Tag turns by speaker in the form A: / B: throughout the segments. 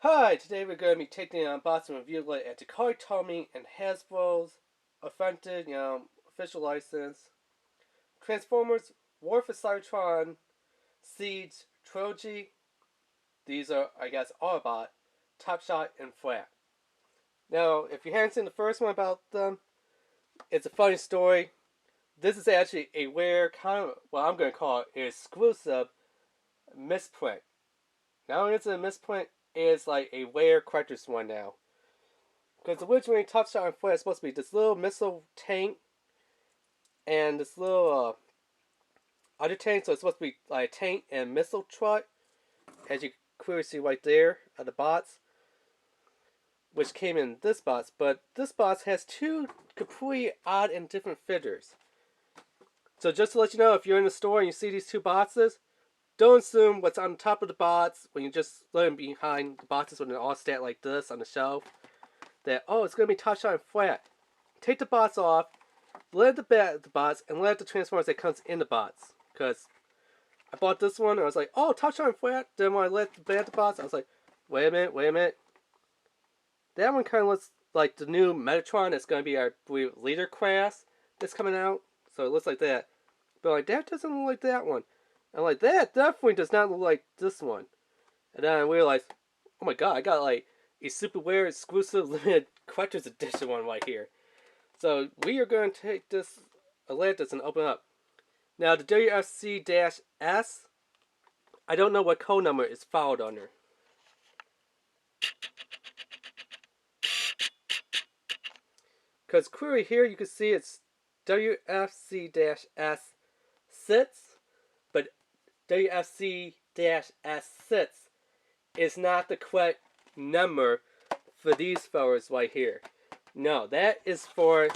A: Hi, today we're going to be taking an unboxing review look at the Cybertron and Hasbro's authentic, official license Transformers War for Cybertron Siege Trilogy. These are, I guess, Autobot, Top Shot, and Flat. Now, if you haven't seen the first one about them, it's a funny story. This is actually a rare kind of what I'm going to call an exclusive misprint. Not only is it a misprint, it's like a rare collector's one now. Because originally Top Shot and Flat is supposed to be this little missile tank and this little other tank, so it's supposed to be like a tank and missile truck, as you clearly see right there at the box, which came in this box. But this box has two completely odd and different figures. So just to let you know, if you're in the store and you see these two boxes, don't assume what's on the top of the box when you just look them behind the boxes when they're all stacked like this on the shelf. That, oh, it's going to be Top Shot and Flat. Take the box off, let the box, and let the Transformers that comes in the box. Because I bought this one, and I was like, oh, Top Shot and Flat. Then when I let the box, I was like, wait a minute. That one kind of looks like the new Metatron that's going to be our leader class that's coming out. So it looks like that. But like, that doesn't look like that one. And like, that definitely does not look like this one. And then I realized, oh my god, I got like a super rare exclusive limited collector's edition one right here. So we are going to take this Atlantis and open up. Now the WFC-S, I don't know what code number is filed under. Because clearly here you can see it's WFC-S6, but WFC-S6 is not the correct number for these fellas right here. No, that is for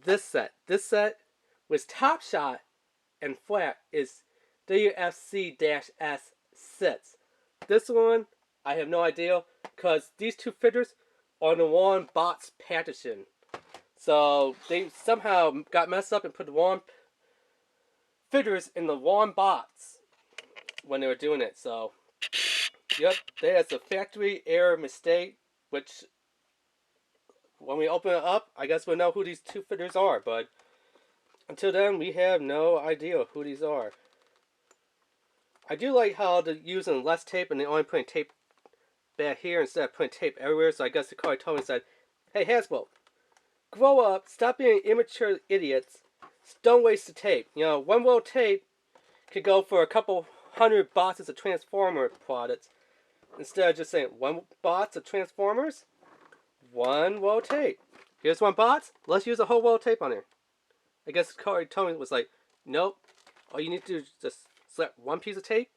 A: this set. This set with Top Shot and Flat is WFC-S6. This one, I have no idea, because these two figures are the wrong box packaging. So they somehow got messed up and put the wrong figures in the wrong box when they were doing it. So, yep, that's a factory error mistake, which when we open it up, I guess we'll know who these two figures are, but until then, we have no idea who these are. I do like how they're using less tape and they're only putting tape back here instead of putting tape everywhere, so I guess the card told me and said, hey Hasbro, grow up, stop being immature idiots, don't waste the tape. You know, one roll of tape could go for a couple hundred boxes of Transformer products, instead of just saying one box of Transformers, one roll of tape. Here's one box, let's use a whole roll of tape on here. I guess Corey told me was like, nope, all you need to do is just select one piece of tape,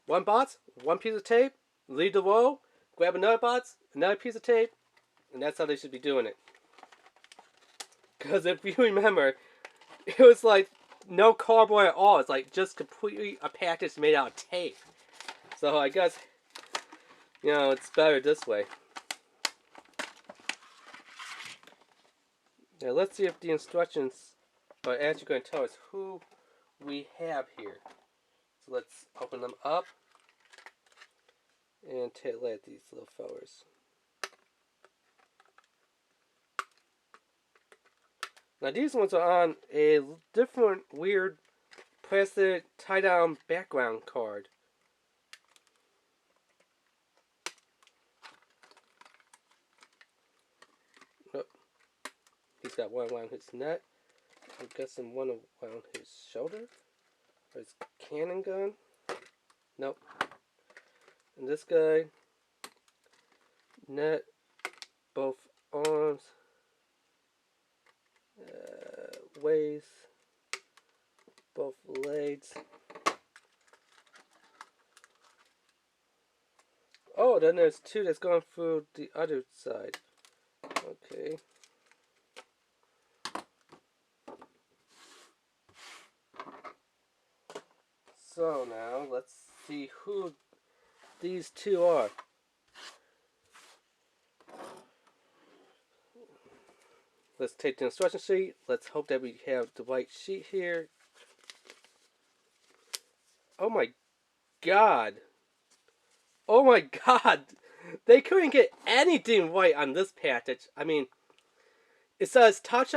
A: one box, one piece of tape, leave the roll, grab another box, another piece of tape, and that's how they should be doing it. Because if you remember, it was like no cardboard at all. It's like just completely a package made out of tape. So I guess, it's better this way. Now let's see if the instructions are actually going to tell us who we have here. So let's open them up and take a look at these little fellers. Now these ones are on a different weird plastic tie-down background card. Oh, he's got one around his neck. I'm guessing one around his shoulder. Or his cannon gun. Nope. And this guy, neck, both arms, waist, both legs. Oh, then there's two that's going through the other side. Okay. So now, let's see who these two are. Let's take the instruction sheet. Let's hope that we have the right sheet here. Oh my god. Oh my god. They couldn't get anything right on this package. I mean, it says touch